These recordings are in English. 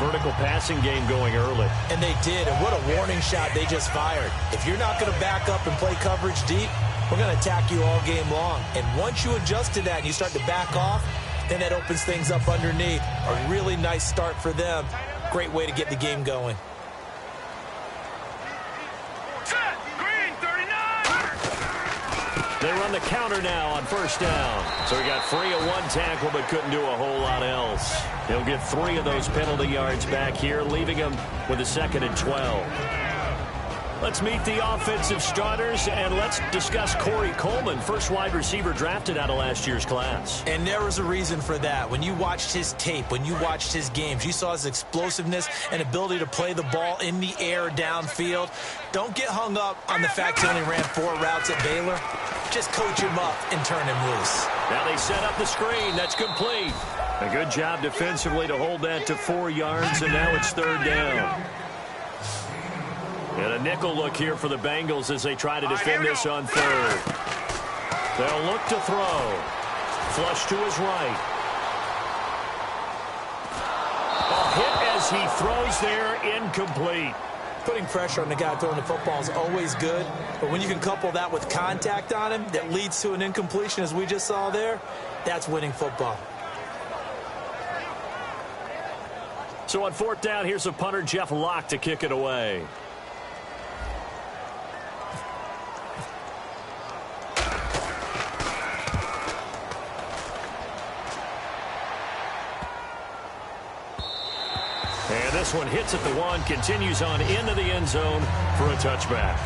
vertical passing game going early. And they did, and what a warning shot they just fired. If you're not going to back up and play coverage deep, we're going to attack you all game long. And once you adjust to that and you start to back off, then that opens things up underneath. A really nice start for them. Great way to get the game going. They run the counter now on first down. So he got free of one tackle but couldn't do a whole lot else. He'll get 3 of those penalty yards back here, leaving him with a 2nd and 12. Let's meet the offensive starters, and let's discuss Corey Coleman, first wide receiver drafted out of last year's class. And there was a reason for that. When you watched his tape, when you watched his games, you saw his explosiveness and ability to play the ball in the air downfield. Don't get hung up on the fact he only ran 4 routes at Baylor. Just coach him up and turn him loose. Now they set up the screen. That's complete. A good job defensively to hold that to 4 yards, and now it's 3rd down. And a nickel look here for the Bengals as they try to defend this on 3rd. They'll look to throw. Flush to his right. A hit as he throws there, incomplete. Putting pressure on the guy throwing the football is always good, but when you can couple that with contact on him that leads to an incompletion, as we just saw there, that's winning football. So on 4th down, here's a punter, Jeff Locke, to kick it away. And this one hits at the 1, continues on into the end zone for a touchback.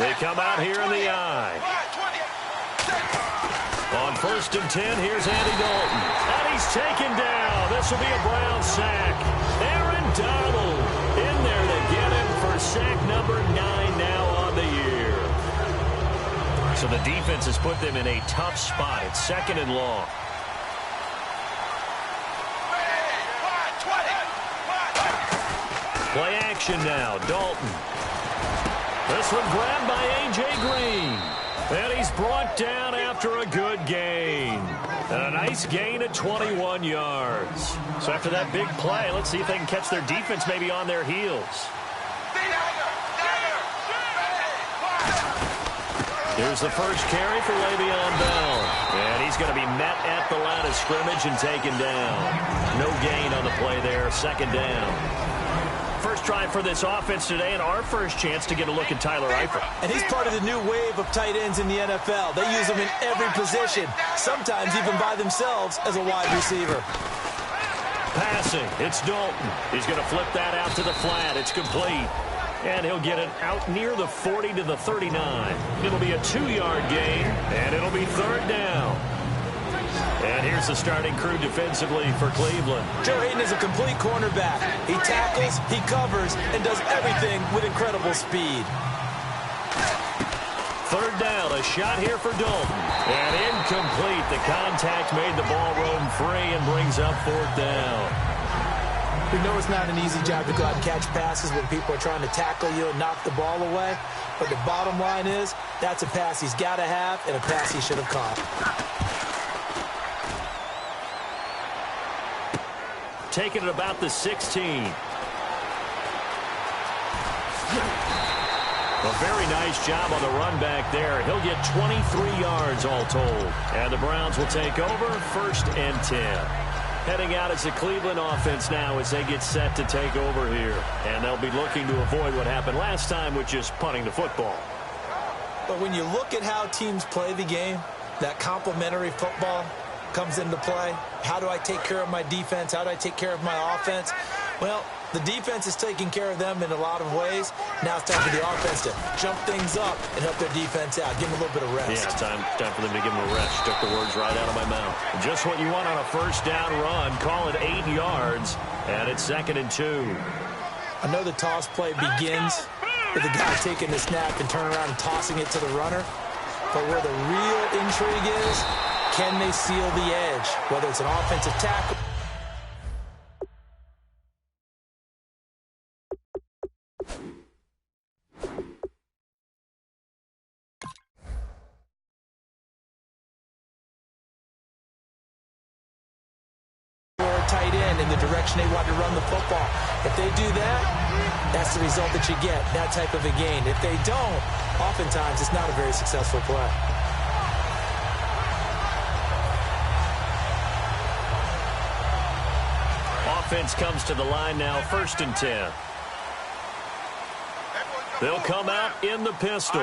They come out here in the eye. On 1st and 10, here's Andy Dalton. And he's taken down. This will be a Brown sack. Aaron Donald in there to get him for sack number 9 now on the year. So the defense has put them in a tough spot. It's 2nd and long. Play action now. Dalton. This one grabbed by A.J. Green. And he's brought down after a good gain. And a nice gain at 21 yards. So after that big play, let's see if they can catch their defense maybe on their heels. Here's the first carry for Le'Veon Bell. And he's going to be met at the line of scrimmage and taken down. No gain on the play there. 2nd down. First try for this offense today, and our first chance to get a look at Tyler Eifert. And he's part of the new wave of tight ends in the NFL. They use them in every position, sometimes even by themselves as a wide receiver. Passing, it's Dalton. He's going to flip that out to the flat. It's complete. And he'll get it out near the 40 to the 39. It'll be a 2-yard gain, and it'll be 3rd down. And here's the starting crew defensively for Cleveland. Joe Hayden is a complete cornerback. He tackles, he covers, and does everything with incredible speed. 3rd down, a shot here for Dalton. And incomplete. The contact made the ball roam free and brings up 4th down. We know it's not an easy job to go out and catch passes when people are trying to tackle you and knock the ball away. But the bottom line is, that's a pass he's got to have and a pass he should have caught. Taking it about the 16. A very nice job on the run back there. He'll get 23 yards all told. And the Browns will take over 1st and 10. Heading out as the Cleveland offense now as they get set to take over here. And they'll be looking to avoid what happened last time, which is punting the football. But when you look at how teams play the game, that complementary football comes into play. How do I take care of my defense? How do I take care of my offense? Well, the defense is taking care of them in a lot of ways. Now it's time for the offense to jump things up and help their defense out. Give them a little bit of rest. Yeah, it's time for them to give them a rest. Took the words right out of my mouth. Just what you want on a 1st down run. Call it 8 yards, and it's 2nd and 2. I know the toss play begins with the guy taking the snap and turning around and tossing it to the runner. But where the real intrigue is, can they seal the edge, whether it's an offensive tackle or a tight end in the direction they want to run the football. If they do that, that's the result that you get, that type of a gain. If they don't, oftentimes it's not a very successful play. Offense comes to the line now, 1st and 10. They'll come out in the pistol.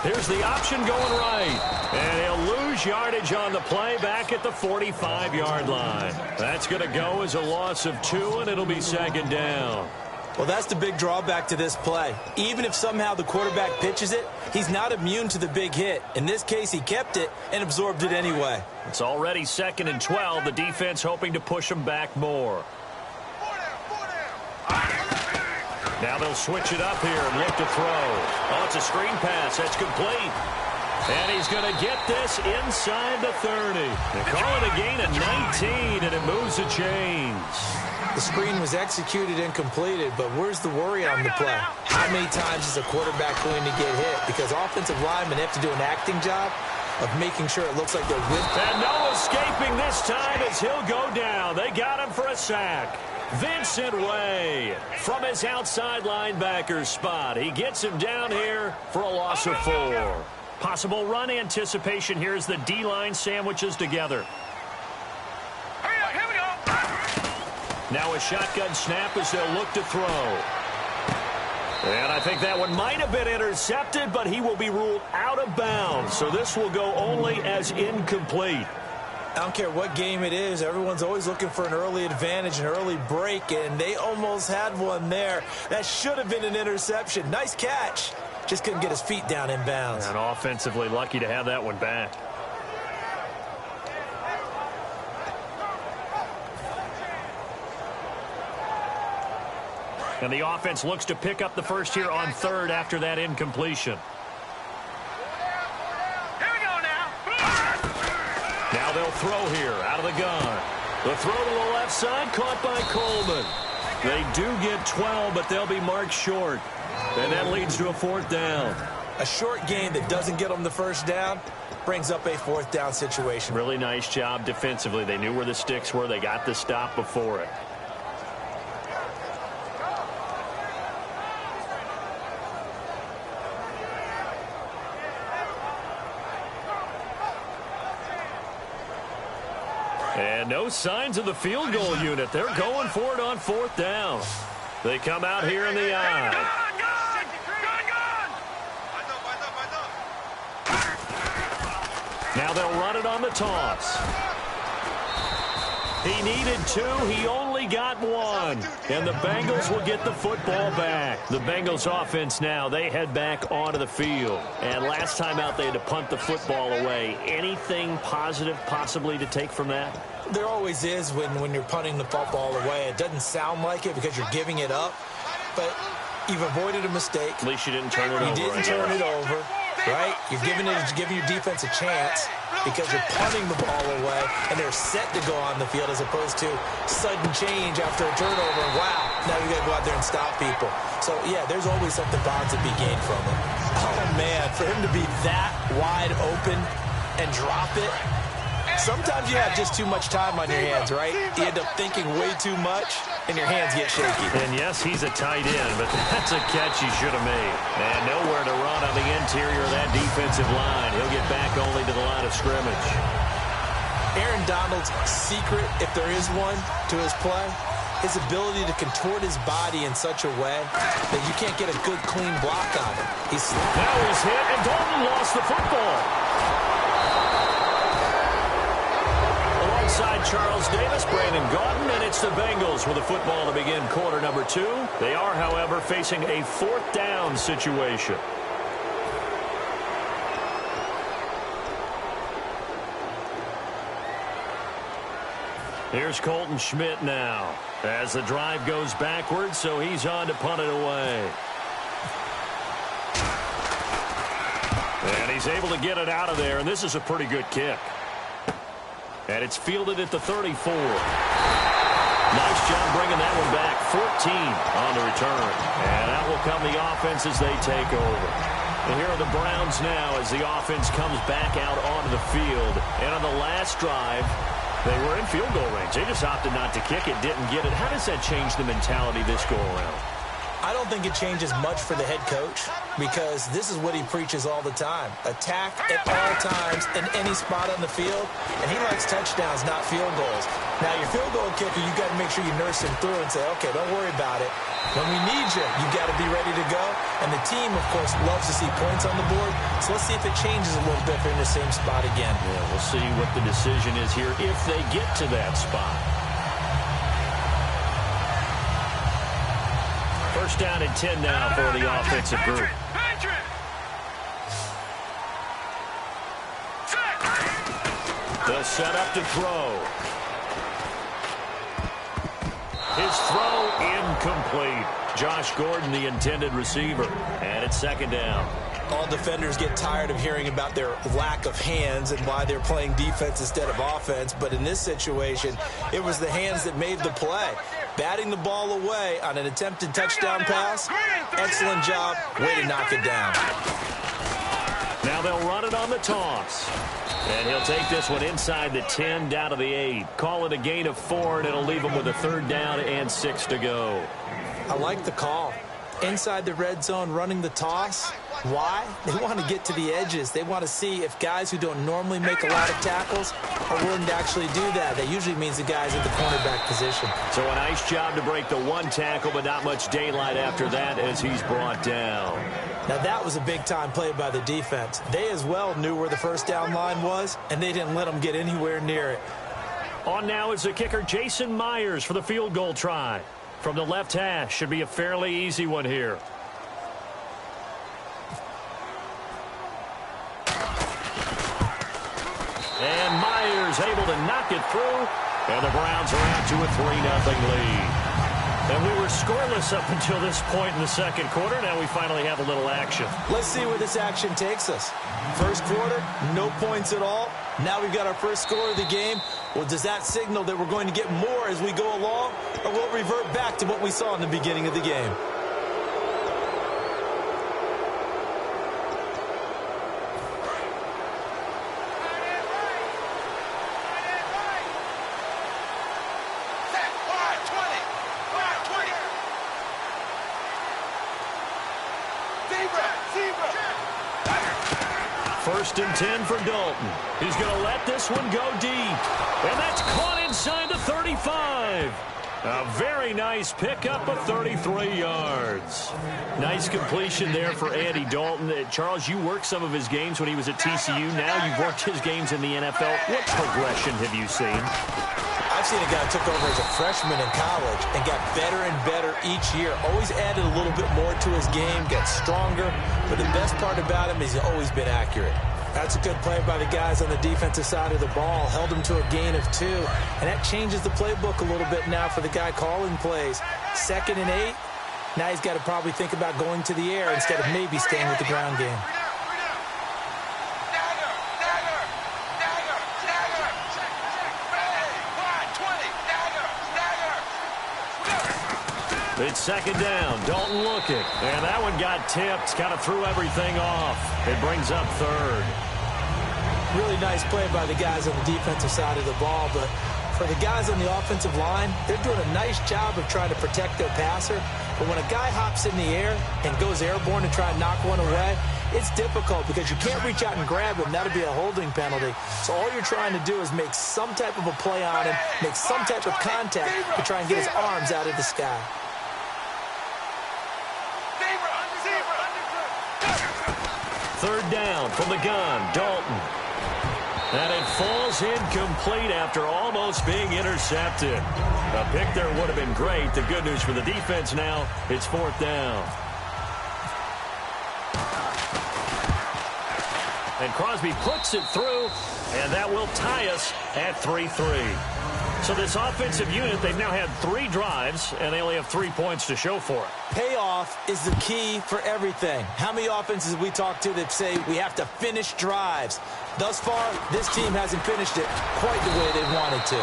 Here's the option going right. And he'll lose yardage on the play back at the 45-yard line. That's going to go as a loss of 2, and it'll be 2nd down. Well, that's the big drawback to this play. Even if somehow the quarterback pitches it, he's not immune to the big hit. In this case, he kept it and absorbed it anyway. It's already 2nd and 12. The defense hoping to push him back more. Now they'll switch it up here and look to throw. Oh, it's a screen pass. That's complete. And he's going to get this inside the 30. They call it a gain of 19, and it moves the chains. The screen was executed and completed, but where's the worry on the play? How many times is a quarterback going to get hit? Because offensive linemen have to do an acting job of making sure it looks like they're with. And no escaping this time as he'll go down. They got him for a sack. Vincent Way from his outside linebacker spot. He gets him down here for a loss of 4. Possible run anticipation here as the D-line sandwiches together. Here we go. Now a shotgun snap as they'll look to throw. And I think that one might have been intercepted, but he will be ruled out of bounds. So this will go only as incomplete. I don't care what game it is. Everyone's always looking for an early advantage, an early break, and they almost had one there. That should have been an interception. Nice catch. Just couldn't get his feet down in bounds. And offensively lucky to have that one back. And the offense looks to pick up the first here on 3rd after that incompletion. Now they'll throw here out of the gun. The throw to the left side caught by Coleman. They do get 12, but they'll be marked short. And that leads to a 4th down. A short game that doesn't get them the first down brings up a 4th down situation. Really nice job defensively. They knew where the sticks were. They got the stop before it. And no signs of the field goal unit. They're going for it on 4th down. They come out here in the eye. Now they'll run it on the toss. He needed 2. He only got 1. And the Bengals will get the football back. The Bengals offense now, they head back onto the field. And last time out, they had to punt the football away. Anything positive possibly to take from that? There always is when you're punting the football away. It doesn't sound like it because you're giving it up, but you've avoided a mistake. At least you didn't turn it over. You didn't turn it over, right? You're giving your defense a chance because you're punting the ball away, and they're set to go on the field as opposed to sudden change after a turnover. Wow, now you got to go out there and stop people. So, yeah, there's always something positive to be gained from it. Oh, man, for him to be that wide open and drop it, sometimes you have just too much time on your hands, right? You end up thinking way too much, and your hands get shaky. And yes, he's a tight end, but that's a catch he should have made. And nowhere to run on the interior of that defensive line. He'll get back only to the line of scrimmage. Aaron Donald's secret, if there is one, to his play, his ability to contort his body in such a way that you can't get a good, clean block on him. Now he's hit, and Dalton lost the football. Alongside Charles Davis, Brandon Gaudin, and it's the Bengals with the football to begin quarter number 2. They are, however, facing a 4th down situation. Here's Colton Schmidt now as the drive goes backwards, so he's on to punt it away. And he's able to get it out of there, and this is a pretty good kick. And it's fielded at the 34. Nice job bringing that one back. 14 on the return. And out will come the offense as they take over. And here are the Browns now as the offense comes back out onto the field. And on the last drive, they were in field goal range. They just opted not to kick it, didn't get it. How does that change the mentality this go-around? I don't think it changes much for the head coach because this is what he preaches all the time. Attack at all times in any spot on the field, and he likes touchdowns, not field goals. Now, your field goal kicker, you got to make sure you nurse him through and say, okay, don't worry about it. When we need you, you got to be ready to go. And the team, of course, loves to see points on the board. So let's see if it changes a little bit if they're in the same spot again. Yeah, we'll see what the decision is here if they get to that spot. First down and 10 now for the offensive group. They'll set up to throw. His throw incomplete. Josh Gordon, the intended receiver. And it's second down. All defenders get tired of hearing about their lack of hands and why they're playing defense instead of offense. But in this situation, it was the hands that made the play. Batting the ball away on an attempted touchdown pass. Excellent job. Way to knock it down. Now they'll run it on the toss. And he'll take this one inside the 10 down to the 8. Call it a gain of 4, and it'll leave him with a third down and 6 to go. I like the call. Inside the red zone, running the toss. Why? They want to get to the edges. They want to see if guys who don't normally make a lot of tackles are willing to actually do that. That usually means the guys at the cornerback position. So a nice job to break the one tackle, but not much daylight after that as he's brought down. Now that was a big-time play by the defense. They as well knew where the first down line was, and they didn't let them get anywhere near it. On now is the kicker, Jason Myers, for the field goal try. From the left hash, should be a fairly easy one here. And Myers able to knock it through. And the Browns are out to a 3-0 lead. And we were scoreless up until this point in the second quarter. Now we finally have a little action. Let's see where this action takes us. First quarter, no points at all. Now we've got our first score of the game. Well, does that signal that we're going to get more as we go along? Or will it revert back to what we saw in the beginning of the game? First and 10 for Dalton. He's going to let this one go deep. And that's caught inside the 35. A very nice pickup of 33 yards. Nice completion there for Andy Dalton. Charles, you worked some of his games when he was at TCU. Now you've worked his games in the NFL. What progression have you seen? I've seen a guy who took over as a freshman in college and got better and better each year. Always added a little bit more to his game, got stronger. But the best part about him is he's always been accurate. That's a good play by the guys on the defensive side of the ball. Held him to a gain of 2. And that changes the playbook a little bit now for the guy calling plays. 2nd and 8. Now he's got to probably think about going to the air instead of maybe staying with the ground game. It's second down. Dalton looking. And that one got tipped. Kind of threw everything off. It brings up third. Really nice play by the guys on the defensive side of the ball. But for the guys on the offensive line, they're doing a nice job of trying to protect their passer. But when a guy hops in the air and goes airborne to try and knock one away, it's difficult because you can't reach out and grab him. That would be a holding penalty. So all you're trying to do is make some type of a play on him, make some type of contact to try and get his arms out of the sky. Third down from the gun, Dalton. And it falls incomplete after almost being intercepted. A pick there would have been great. The good news for the defense now, it's 4th down. And Crosby puts it through, and that will tie us at 3-3. So this offensive unit, they've now had 3 drives, and they only have 3 points to show for it. Payoff is the key for everything. How many offenses have we talked to that say we have to finish drives? Thus far, this team hasn't finished it quite the way they wanted to.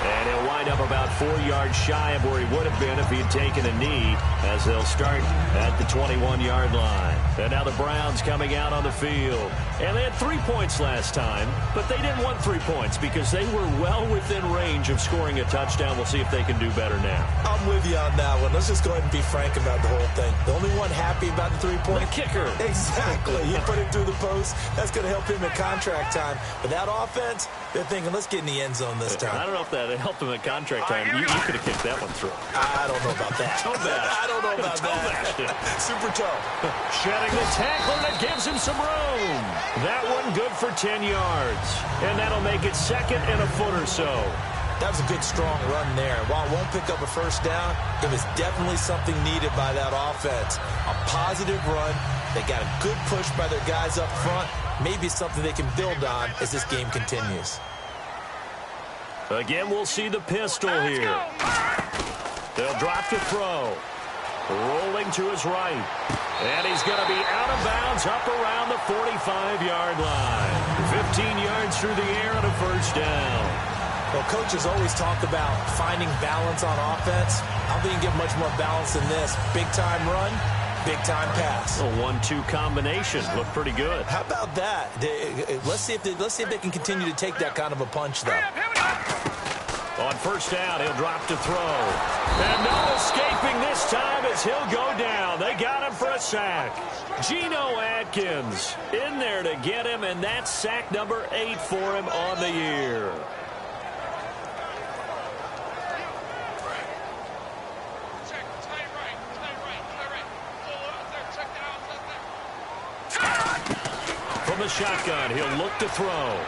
And he'll wind up about 4 yards shy of where he would have been if he had taken a knee, as they'll start at the 21-yard line. And now the Browns coming out on the field. And they had 3 points last time, but they didn't want 3 points because they were well within range of scoring a touchdown. We'll see if they can do better now. I'm with you on that one. Let's just go ahead and be frank about the whole thing. The only one happy about the 3-point? The kicker. Exactly. You put him through the post. That's going to help him at contract time. But that offense, they're thinking, let's get in the end zone this time. I don't know if that helped him at contract time. You could have kicked that one through. I don't know about that. Toe bash. I don't know about that. Super toe. Shedding the tackle, and it gives him some room. That one good for 10 yards. And that'll make it 2nd and a foot or so. That was a good, strong run there. While it won't pick up a first down, it was definitely something needed by that offense. A positive run. They got a good push by their guys up front. Maybe something they can build on as this game continues. Again, we'll see the pistol here. They'll drop to throw. Rolling to his right. And he's going to be out of bounds up around the 45-yard line. 15 yards through the air on a first down. Well, coaches always talk about finding balance on offense. I don't think you can get much more balance than this. Big-time run, big-time pass. A 1-2 combination. Looked pretty good. How about that? Let's see if they can continue to take that kind of a punch, though. On first down, he'll drop to throw. And no escaping this time as he'll go down. They got him for a sack. Geno Atkins in there to get him, and that's sack number 8 for him on the year. From the shotgun, he'll look to throw.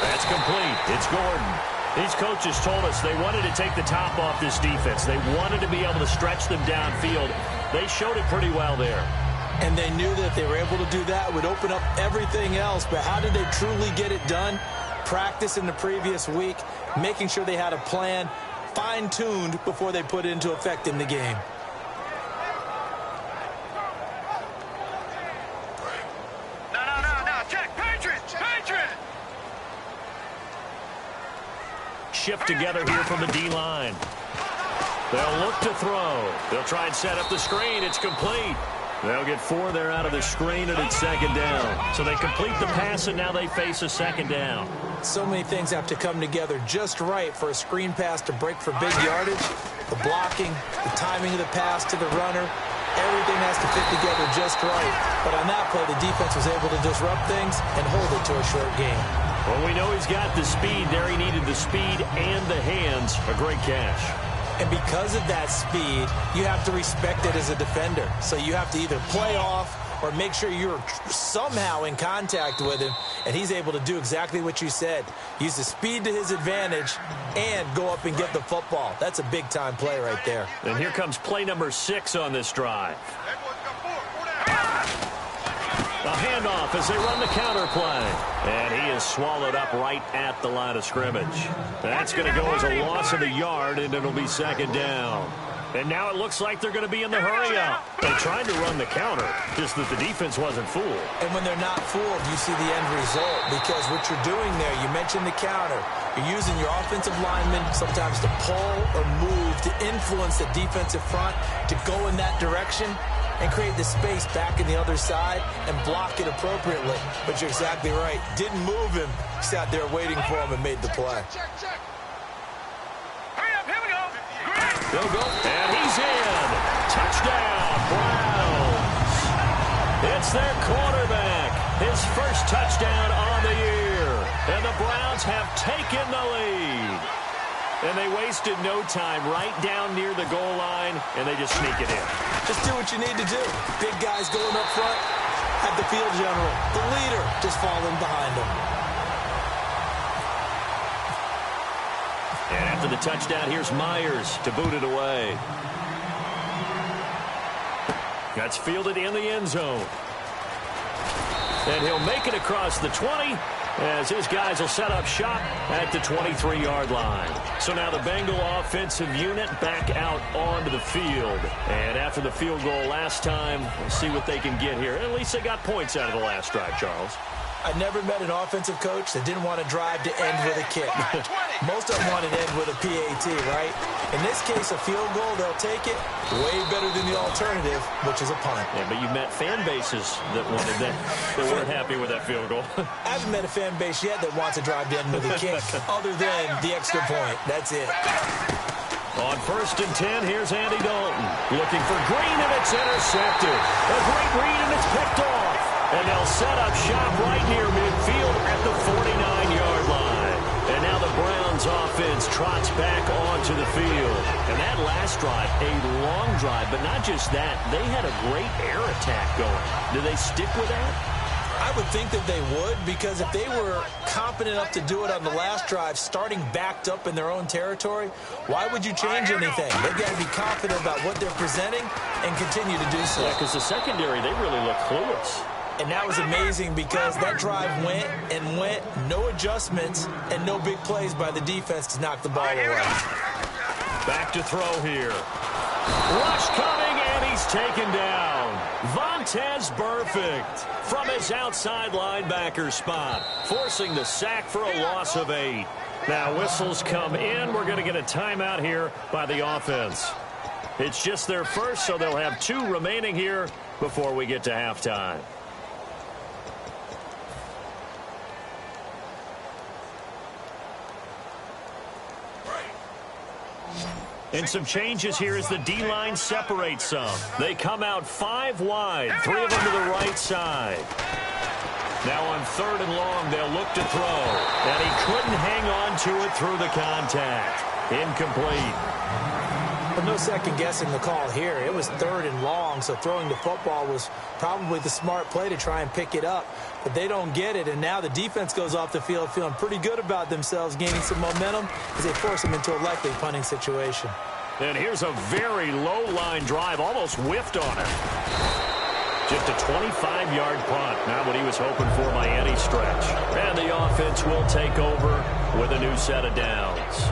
That's complete. It's Gordon. These coaches told us they wanted to take the top off this defense. They wanted to be able to stretch them downfield. They showed it pretty well there. And they knew that if they were able to do that, it would open up everything else. But how did they truly get it done? Practice in the previous week, making sure they had a plan, fine-tuned before they put it into effect in the game. Shift together here from the D-line. They'll look to throw. They'll try and set up the screen. It's complete. They'll get 4 there out of the screen, and it's 2nd down. So they complete the pass, and now they face a 2nd down. So many things have to come together just right for a screen pass to break for big yardage. The blocking, the timing of the pass to the runner, everything has to fit together just right. But on that play, the defense was able to disrupt things and hold it to a short game. Well, we know he's got the speed there. He needed the speed and the hands. A great catch. And because of that speed, you have to respect it as a defender. So you have to either play off or make sure you're somehow in contact with him, and he's able to do exactly what you said. Use the speed to his advantage and go up and get the football. That's a big-time play right there. And here comes play number 6 on this drive. A handoff as they run the counter play. And he is swallowed up right at the line of scrimmage. That's going to go as a loss of a yard, and it'll be 2nd down. And now it looks like they're going to be in the hurry-up. They tried to run the counter, just that the defense wasn't fooled. And when they're not fooled, you see the end result. Because what you're doing there, you mentioned the counter. You're using your offensive linemen sometimes to pull or move, to influence the defensive front, to go in that direction and create the space back in the other side and block it appropriately. But you're exactly right. Didn't move him. Sat there waiting for him and made the play. They'll go, and he's in. Touchdown, Browns. It's their quarterback. His first touchdown on the year. And the Browns have taken the lead. And they wasted no time right down near the goal line, and they just sneak it in. Just do what you need to do. Big guys going up front. Have the field general, the leader, just falling behind them. And after the touchdown, here's Myers to boot it away. That's fielded in the end zone. And he'll make it across the 20, as his guys will set up shop at the 23-yard line. So now the Bengal offensive unit back out onto the field. And after the field goal last time, we'll see what they can get here. At least they got points out of the last drive, Charles. I never met an offensive coach that didn't want to drive to end with a kick. Most of them want to end with a PAT, right? In this case, a field goal, they'll take it. Way better than the alternative, which is a punt. Yeah, but you met fan bases that wanted that, that weren't happy with that field goal. I haven't met a fan base yet that wants to drive to end with a kick, other than the extra point. That's it. On 1st and 10, here's Andy Dalton. Looking for Green, and it's intercepted. A great read, and it's picked off. And they'll set up shop right near midfield at the 49-yard line. And now the Browns offense trots back onto the field. And that last drive, a long drive, but not just that. They had a great air attack going. Do they stick with that? I would think that they would, because if they were competent enough to do it on the last drive, starting backed up in their own territory, why would you change anything? They've got to be confident about what they're presenting and continue to do so. Yeah, because the secondary, they really look clueless. And that was amazing because that drive went and went, no adjustments, and no big plays by the defense to knock the ball away. Back to throw here. Rush coming, and he's taken down. Vontaze Burfict from his outside linebacker spot, forcing the sack for a loss of 8. Now whistles come in. We're going to get a timeout here by the offense. It's just their first, so they'll have 2 remaining here before we get to halftime. And some changes here as the D-line separates some. They come out 5 wide, 3 of them to the right side. Now on 3rd and long, they'll look to throw. And he couldn't hang on to it through the contact. Incomplete. Well, no second-guessing the call here. It was 3rd and long, so throwing the football was probably the smart play to try and pick it up. But they don't get it, and now the defense goes off the field feeling pretty good about themselves, gaining some momentum as they force them into a likely punting situation. And here's a very low-line drive, almost whiffed on it. Just a 25-yard punt, not what he was hoping for by any stretch. And the offense will take over with a new set of downs.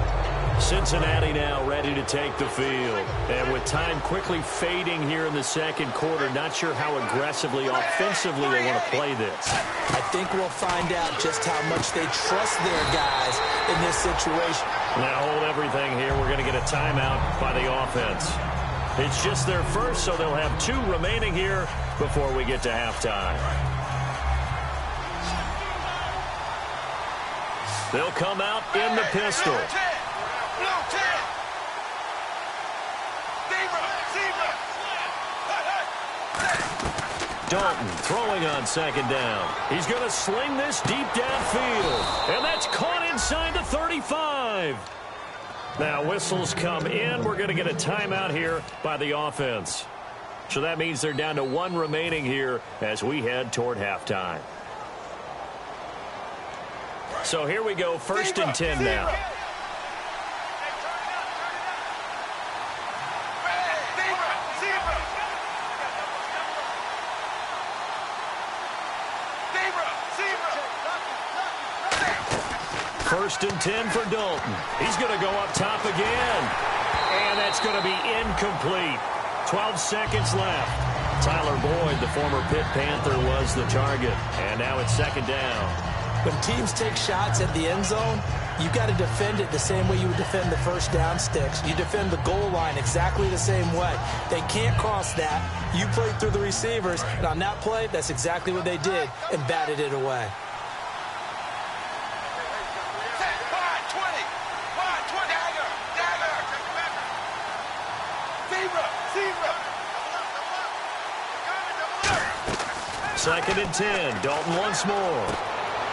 Cincinnati now ready to take the field. And with time quickly fading here in the second quarter, not sure how aggressively, offensively they want to play this. I think we'll find out just how much they trust their guys in this situation. Now hold everything here. We're going to get a timeout by the offense. It's just their first, so they'll have 2 remaining here before we get to halftime. They'll come out in the pistol. Dalton throwing on 2nd down. He's going to sling this deep downfield. And that's caught inside the 35. Now whistles come in. We're going to get a timeout here by the offense. So that means they're down to 1 remaining here as we head toward halftime. So here we go, 1st and 10 now. First and 10 for Dalton. He's going to go up top again. And that's going to be incomplete. 12 seconds left. Tyler Boyd, the former Pitt Panther, was the target. And now it's 2nd down. When teams take shots at the end zone, you've got to defend it the same way you would defend the first down sticks. You defend the goal line exactly the same way. They can't cross that. You played through the receivers. And on that play, that's exactly what they did and batted it away. Second and 10. Dalton once more.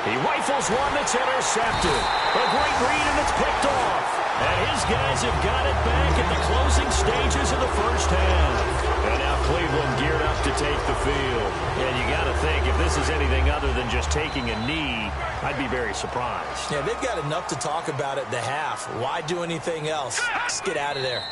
He rifles one that's intercepted. A great read, and it's picked off. And his guys have got it back in the closing stages of the first half. And now Cleveland geared up to take the field. And you got to think, if this is anything other than just taking a knee, I'd be very surprised. Yeah, they've got enough to talk about at the half. Why do anything else? Just get out of there.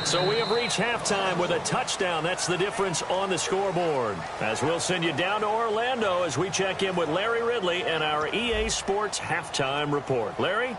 So we have reached halftime with a touchdown. That's the difference on the scoreboard. As we'll send you down to Orlando as we check in with Larry Ridley and our EA Sports Halftime Report. Larry?